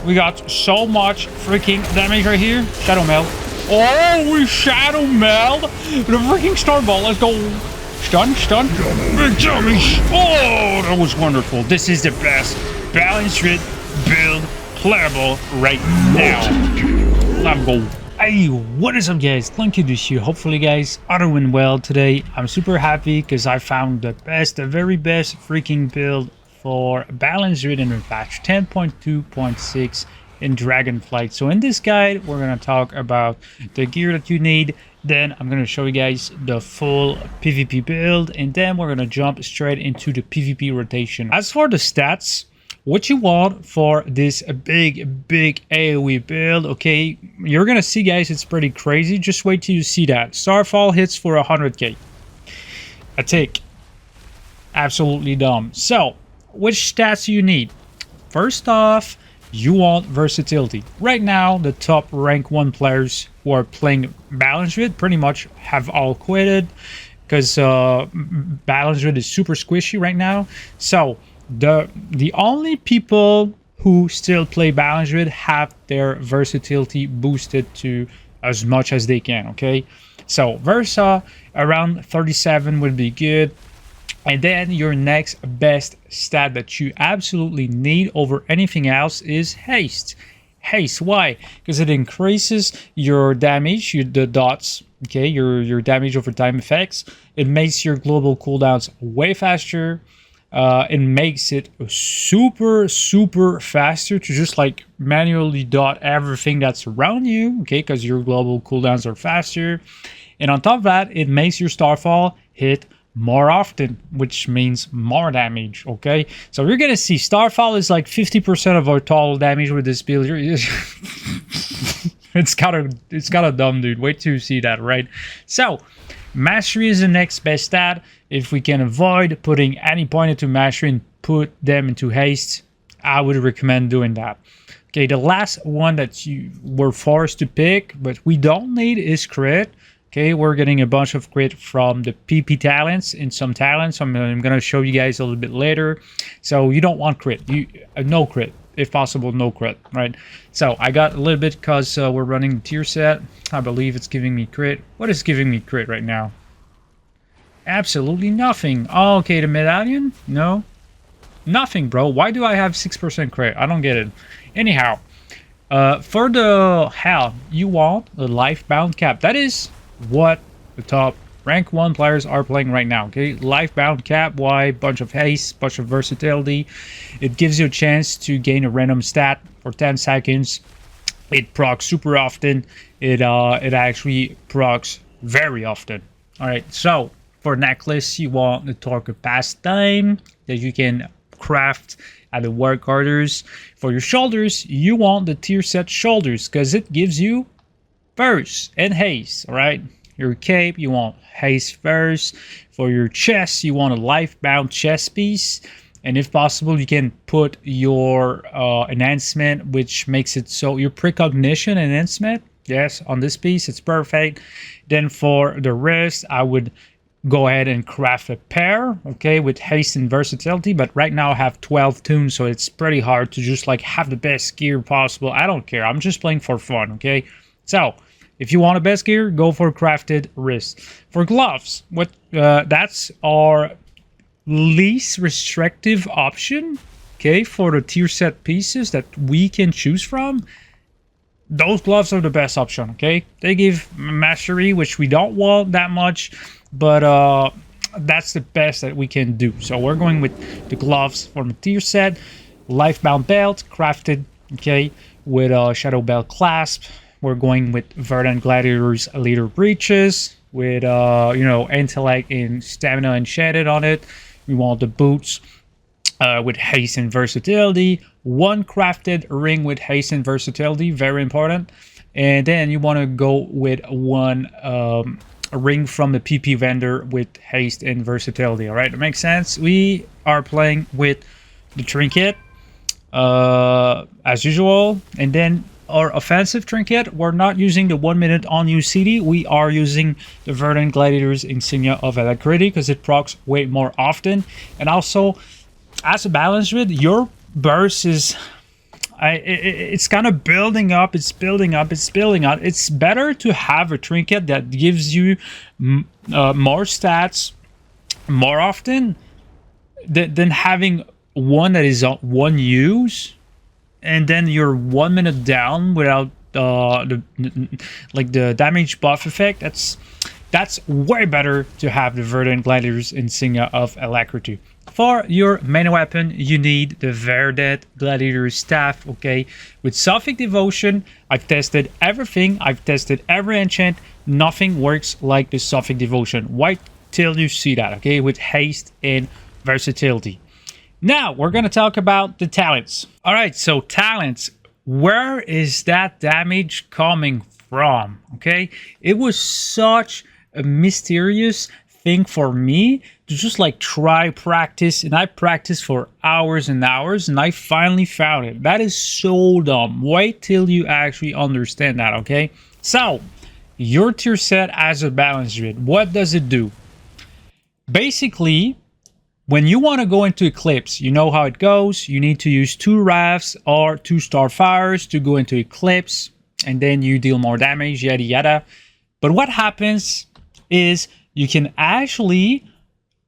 We got so much freaking damage right here. Shadow Meld. Oh, we Shadow Meld the freaking Star Ball. Let's go. Stun. Big damage. Oh, that was wonderful. This is the best balanced build playable right now. Let's go. Hey, what is up guys? Clunky this here. Hopefully guys are doing well today. I'm super happy because I found the very best freaking build for Balance Ridden in patch 10.2.6 in Dragonflight. So in this guide we're going to talk about the gear that you need, then I'm going to show you guys the full PvP build, and then we're going to jump straight into the PvP rotation. As for the stats, what you want for this big AoE build, okay, you're gonna see guys, it's pretty crazy. Just wait till you see that. Starfall hits for 100k. A tick. Absolutely dumb. So, which stats you need? First off, you want versatility. Right now, the top rank 1 players who are playing Balance Rid pretty much have all quitted because Balance Rid is super squishy right now. So, the only people who still play Balance Rid have their versatility boosted to as much as they can, okay? So Versa around 37 would be good. And then your next best stat that you absolutely need over anything else is haste. Haste, why? Because it increases your damage, the dots, okay, your damage over time effects. It makes your global cooldowns way faster. It makes it super faster to just like manually dot everything that's around you, okay, because your global cooldowns are faster. And on top of that, it makes your Starfall hit more often, which means more damage, okay? So you're gonna see Starfall is like 50% of our total damage with this build. It's kind of dumb, dude. Wait till you see that, right? So Mastery is the next best stat. If we can avoid putting any point into Mastery and put them into Haste, I would recommend doing that. Okay, the last one that you were forced to pick, but we don't need, is Crit. Okay, we're getting a bunch of Crit from the PP talents in some talents. I'm going to show you guys a little bit later. So you don't want Crit. No Crit. If possible, no Crit, right? So I got a little bit because we're running the tier set. I believe it's giving me Crit. What is giving me Crit right now? Absolutely nothing. Oh, okay, the medallion? No. Nothing, bro. Why do I have 6% Crit? I don't get it. Anyhow, for the hell, you want the Lifebound Cap. That is what the top rank 1 players are playing right now, okay? Lifebound Cap, why? Bunch of haste, bunch of versatility. It gives you a chance to gain a random stat for 10 seconds. It procs super often. It actually procs very often. All right, so for necklace, you want the Torque of Pastime that you can craft at the work quarters. For your shoulders, you want the tier set shoulders because it gives you burst and haste, all right? Your cape, you want haste first. For your chest, you want a Lifebound chest piece. And if possible, you can put your enhancement, which makes it so your precognition enhancement. Yes, on this piece, it's perfect. Then for the rest, I would go ahead and craft a pair, okay, with haste and versatility. But right now I have 12 tunes, so it's pretty hard to just like have the best gear possible. I don't care. I'm just playing for fun, okay? So if you want the best gear, go for crafted wrist. For gloves, that's our least restrictive option, okay, for the tier set pieces that we can choose from. Those gloves are the best option, okay? They give mastery, which we don't want that much, but that's the best that we can do. So we're going with the gloves for the tier set. Lifebound belt, crafted, okay, with a Shadow Belt clasp. We're going with Verdant Gladiator's Leader breeches with intellect and stamina enchanted on it. We want the boots with haste and versatility. One crafted ring with haste and versatility, very important. And then you want to go with one ring from the PP vendor with haste and versatility. All right, that makes sense. We are playing with the trinket as usual, and then our offensive trinket, we're not using the 1 minute on use CD. We are using the Verdant Gladiator's Insignia of Alacrity because it procs way more often. And also, as a Balance Rid, your burst is It's kind of building up. It's building up. It's building up. It's better to have a trinket that gives you more stats more often than having one that is one use, and then you're 1 minute down without the damage buff effect. That's way better to have the Verdant Gladiator's Insignia of Alacrity. For your main weapon, you need the Verdant Gladiator's Staff, okay? With Sophic Devotion, I've tested everything. I've tested every enchant. Nothing works like the Sophic Devotion. Wait till you see that, okay? With haste and versatility. Now, we're going to talk about the talents. All right, so talents. Where is that damage coming from, okay? It was such a mysterious thing for me to just like try practice, and I practiced for hours and hours, and I finally found it. That is so dumb. Wait till you actually understand that, okay? So, your tier set as a balance druid, what does it do? Basically, when you want to go into Eclipse, you know how it goes. You need to use 2 Wraths or 2 Starfires to go into Eclipse, and then you deal more damage, yada yada. But what happens is you can actually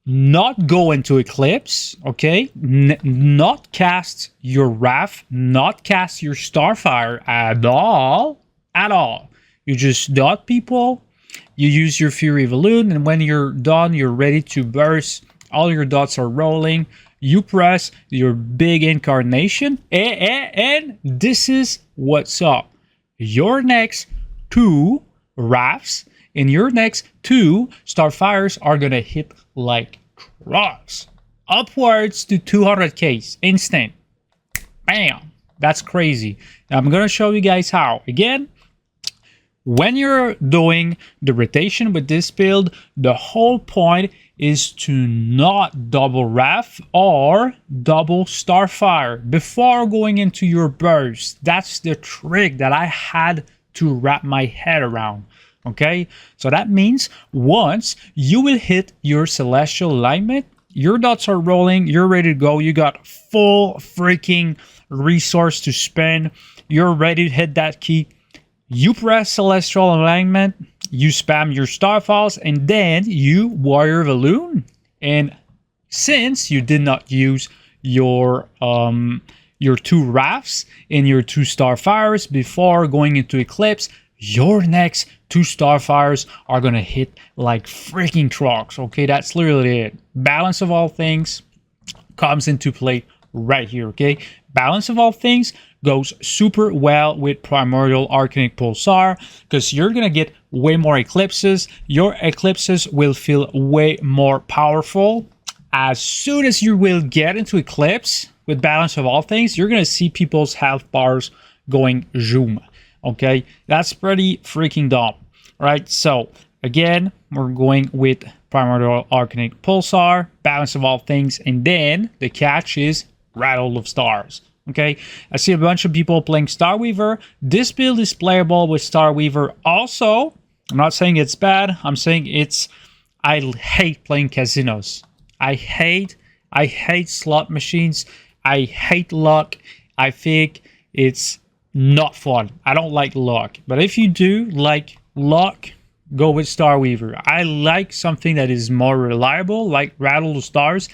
not go into Eclipse, okay? Not cast your Wrath, not cast your Starfire at all. You just dot people, you use your Fury Balloon, and when you're done, you're ready to burst. All your dots are rolling. You press your big incarnation, and this is what's up. Your next 2 Wraths and your next 2 Starfires are gonna hit like trucks. Upwards to 200k instant. Bam! That's crazy. Now I'm gonna show you guys how. Again, when you're doing the rotation with this build, the whole point is to not double Wrath or double Starfire before going into your burst. That's the trick that I had to wrap my head around. Okay, so that means once you will hit your Celestial Alignment, your dots are rolling, you're ready to go, you got full freaking resource to spend, you're ready to hit that key. You press Celestial Alignment, you spam your Starfalls, and then you Warrior Balloon. And since you did not use your 2 Wraths and your 2 Starfires before going into Eclipse, your next 2 Starfires are gonna hit like freaking trucks. Okay, that's literally it. Balance of all things comes into play right here. Okay, balance of all things goes super well with Primordial Arcanic Pulsar because you're gonna get way more eclipses. Your eclipses will feel way more powerful. As soon as you will get into Eclipse with balance of all things, you're gonna see people's health bars going zoom. Okay, that's pretty freaking dumb, right? So again, we're going with Primordial Arcanic Pulsar, balance of all things, and then the catch is Rattle of Stars. Okay, I see a bunch of people playing Starweaver. This build is playable with Starweaver also. I'm not saying it's bad. I'm saying I hate playing casinos. I hate slot machines. I hate luck. I think it's not fun. I don't like luck. But if you do like luck, go with Starweaver. I like something that is more reliable, like Rattle of Stars.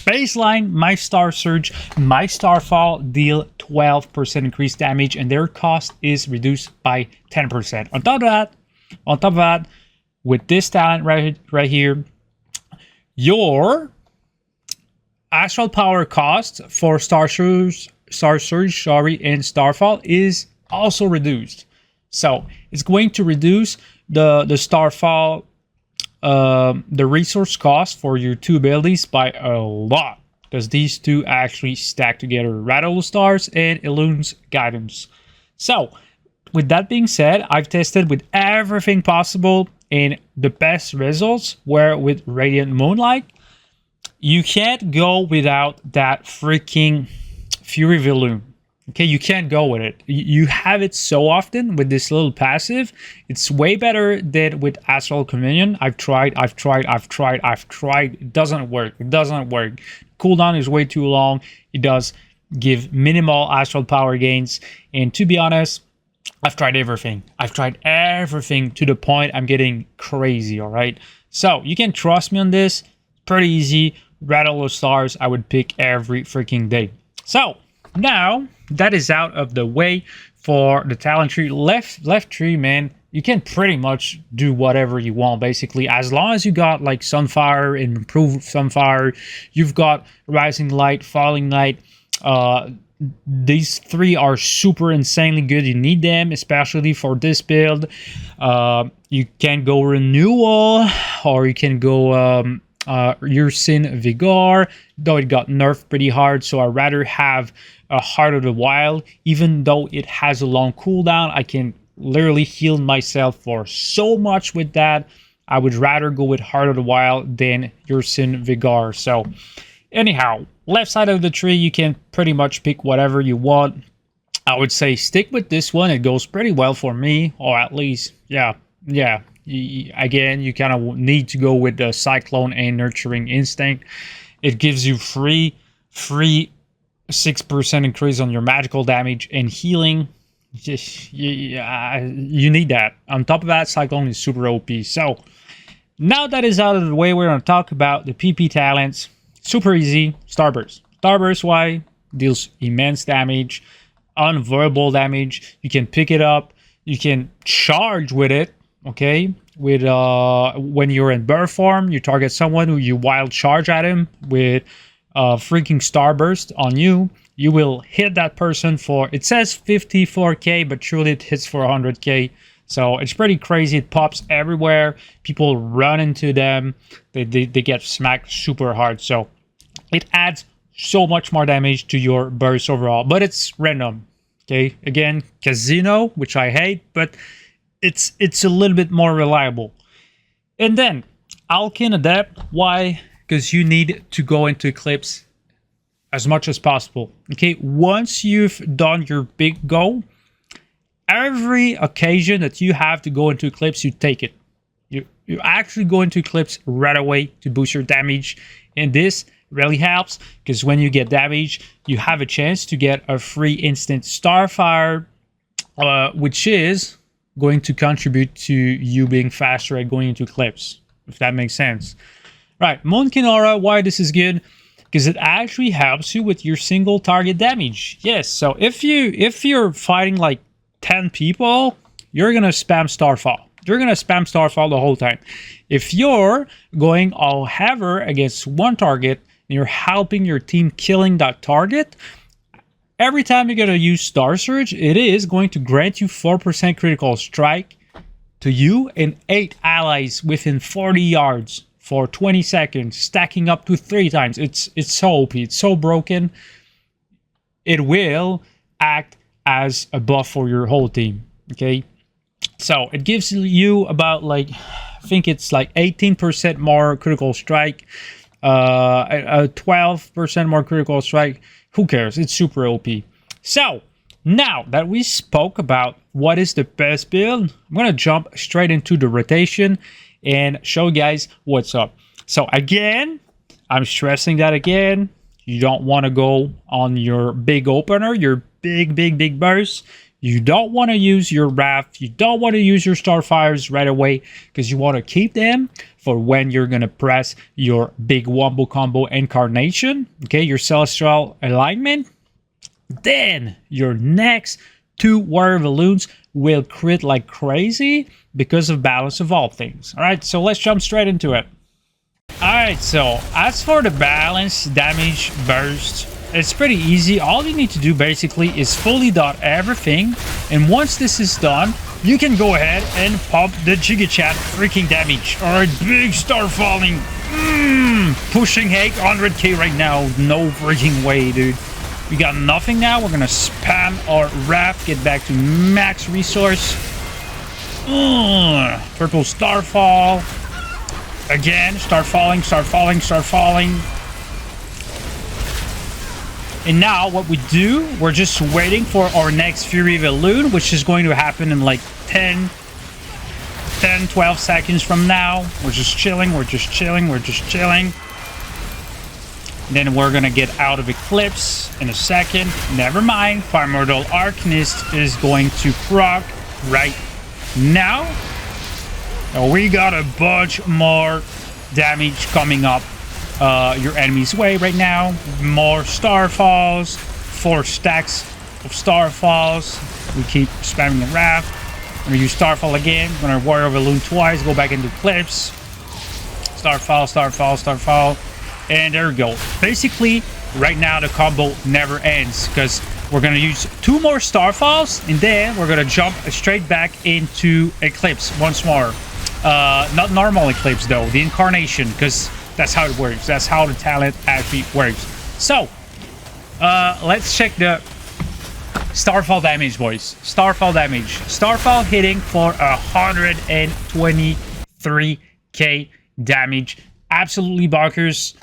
Baseline, my Star Surge, my Starfall deal 12% increased damage, and their cost is reduced by 10%. On top of that, with this talent right here, your Astral Power cost for Star Surge, and Starfall is also reduced. So it's going to reduce the Starfall, the resource cost for your 2 abilities by a lot, because these 2 actually stack together: Rattle of Stars and Elun's Guidance. So with that being said, I've tested with everything possible, and the best results were with Radiant Moonlight. You can't go without that freaking Fury Balloon. Okay, you can't go with it. You have it so often with this little passive. It's way better than with Astral Communion. I've tried. It doesn't work. Cooldown is way too long. It does give minimal astral power gains. And to be honest, I've tried everything. I've tried everything to the point I'm getting crazy, all right? So you can trust me on this. Pretty easy. Rattle of stars, I would pick every freaking day. So now that is out of the way for the talent tree. Left tree, man, you can pretty much do whatever you want, basically. As long as you got like Sunfire and improved Sunfire, you've got Rising Light, Falling Light. These three are super insanely good. You need them, especially for this build. You can go Renewal, or you can go Ursin Vigor, though it got nerfed pretty hard, so I'd rather have a Heart of the Wild. Even though it has a long cooldown, I can literally heal myself for so much with that. I would rather go with Heart of the Wild than Ursin Vigor. So anyhow, left side of the tree, you can pretty much pick whatever you want. I would say stick with this one. It goes pretty well for me, or at least, yeah. Again, you kind of need to go with the Cyclone and Nurturing Instinct. It gives you free 6% increase on your magical damage and healing. Just you need that. On top of that, Cyclone is super OP. So now that is out of the way, we're going to talk about the PP talents. Super easy. Starburst. Starburst, why? Deals immense damage, unavoidable damage. You can pick it up. You can charge with it. Okay, with when you're in bird form, you target someone who you wild charge at him with freaking Starburst on you. You will hit that person for, it says 54k, but truly it hits for 100k. So it's pretty crazy. It pops everywhere. People run into them. They get smacked super hard. So it adds so much more damage to your burst overall, but it's random. Okay, again, Casino, which I hate, but it's a little bit more reliable. And then Alkin Adept, why? Because you need to go into Eclipse as much as possible. Okay, once you've done your big goal, every occasion that you have to go into Eclipse, you take it. You actually go into Eclipse right away to boost your damage, and this really helps because when you get damage, you have a chance to get a free instant Starfire, which is going to contribute to you being faster at going into Eclipse, if that makes sense. Right, Moonkin Aura, why this is good? Because it actually helps you with your single target damage. Yes, so if you're fighting like 10 people, you're gonna spam Starfall. You're gonna spam Starfall the whole time. If you're going all heavier against one target and you're helping your team killing that target, every time you're going to use Star Surge, it is going to grant you 4% critical strike to you and 8 allies within 40 yards for 20 seconds, stacking up to 3 times. It's so OP. It's so broken. It will act as a buff for your whole team. Okay, so it gives you about like, I think it's like 18% more critical strike, 12% more critical strike. Who cares? It's super OP. So now that we spoke about what is the best build, I'm going to jump straight into the rotation and show you guys what's up. So again, I'm stressing that again. You don't want to go on your big opener, your big burst. You don't want to use your Wrath. You don't want to use your Starfires right away because you want to keep them for when you're going to press your big wombo combo Incarnation, okay, your Celestial Alignment. Then your next 2 Warrior Balloons will crit like crazy because of Balance of all things. All right, so let's jump straight into it. All right, so as for the balance damage burst, it's pretty easy. All you need to do basically is fully dot everything, and once this is done, you can go ahead and pop the Giga Chat freaking damage. All right, big Star Falling, pushing 800k right now. No freaking way, dude. We got nothing now. We're gonna spam our Wrath, get back to max resource. Triple Starfall. Again, start falling. And now what we do, we're just waiting for our next Fury Balloon, which is going to happen in like 12 seconds from now. We're just chilling. Then we're gonna get out of Eclipse in a second. Never mind, Primordial Arcanist is going to proc right now. We got a bunch more damage coming up your enemy's way right now. More Starfalls, 4 stacks of Starfalls. We keep spamming the Wrath. I'm gonna use Starfall again. I'm gonna Warrior of Elune twice, go back into Eclipse. Starfall, Starfall, Starfall. And there we go. Basically, right now the combo never ends because we're going to use 2 more Starfalls and then we're going to jump straight back into Eclipse once more. Not normal Eclipse though, the Incarnation, because that's how it works. That's how the talent actually works. So, let's check the Starfall damage, boys. Starfall damage. Starfall hitting for 123k damage. Absolutely bonkers.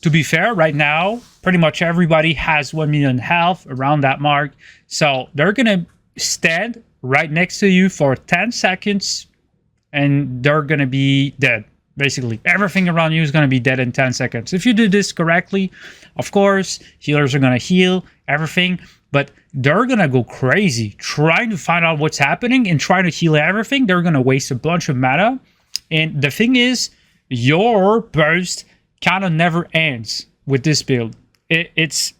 To be fair, right now, pretty much everybody has 1 million health around that mark. So they're gonna stand right next to you for 10 seconds and they're gonna be dead. Basically, everything around you is gonna be dead in 10 seconds. If you do this correctly, of course, healers are gonna heal everything, but they're gonna go crazy trying to find out what's happening and trying to heal everything. They're gonna waste a bunch of mana. And the thing is, your burst kind of never ends with this build. It's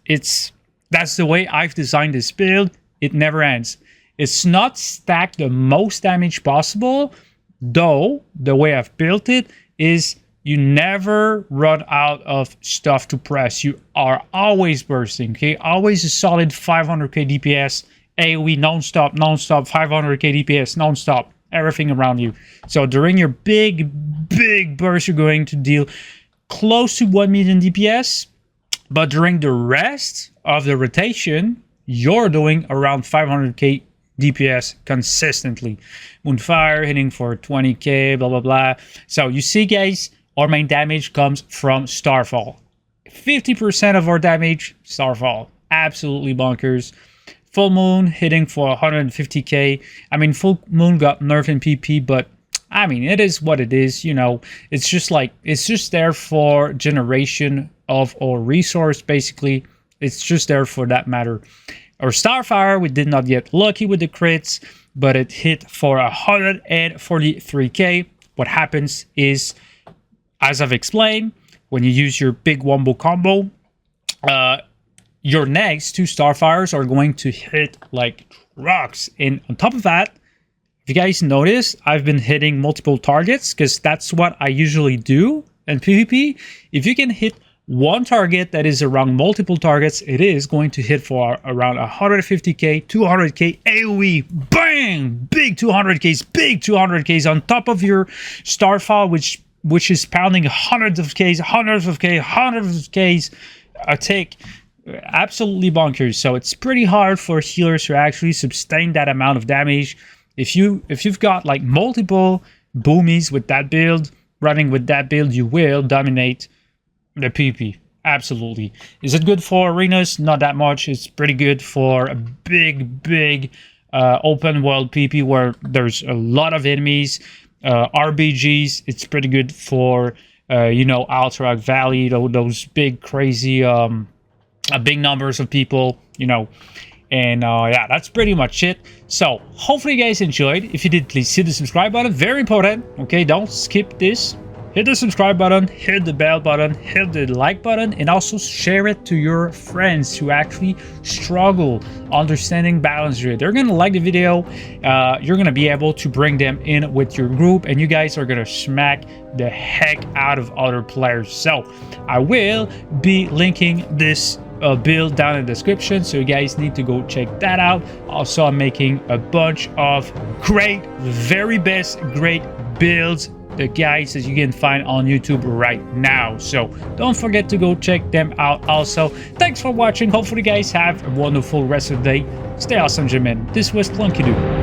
that's the way I've designed this build. It never ends. It's not stacked the most damage possible, though the way I've built it is you never run out of stuff to press. You are always bursting, okay? Always a solid 500k DPS, AoE non-stop, 500k DPS non-stop, everything around you. So during your big burst, you're going to deal close to 1 million DPS, but during the rest of the rotation, you're doing around 500k DPS consistently. Moonfire hitting for 20k, blah, blah, blah. So you see, guys, our main damage comes from Starfall. 50% of our damage, Starfall. Absolutely bonkers. Full Moon hitting for 150k. I mean, Full Moon got nerfed in PP, but I mean, it is what it is, you know. It's just like, it's just there for generation of our resource, basically. It's just there for that matter. Our Starfire, we did not get lucky with the crits, but it hit for 143k. What happens is, as I've explained, when you use your big wombo combo, your next 2 Starfires are going to hit like trucks. And on top of that, if you guys notice, I've been hitting multiple targets because that's what I usually do in PvP. If you can hit one target that is around multiple targets, it is going to hit for around 150k, 200k AoE. Bang! Big 200ks on top of your Starfall, which is pounding hundreds of Ks a tick. Absolutely bonkers. So it's pretty hard for healers to actually sustain that amount of damage. If you've got like multiple boomies with that build, running with that build, you will dominate the PP. Absolutely. Is it good for arenas? Not that much. It's pretty good for a big open world PP where there's a lot of enemies. RBGs, it's pretty good for you know, Alterac Valley, those big crazy big numbers of people, you know. And yeah, that's pretty much it. So hopefully you guys enjoyed. If you did, please hit the subscribe button. Very important. Okay, don't skip this. Hit the subscribe button, hit the bell button, hit the like button, and also share it to your friends who actually struggle understanding Balance Druid. They're gonna like the video. You're gonna be able to bring them in with your group, and you guys are gonna smack the heck out of other players. So I will be linking this build down in the description, so you guys need to go check that out. Also, I'm making a bunch of great, very best great builds, the guys that you can find on YouTube right now, so don't forget to go check them out. Also, thanks for watching. Hopefully you guys have a wonderful rest of the day. Stay awesome, gentlemen. This was Clunky Dude.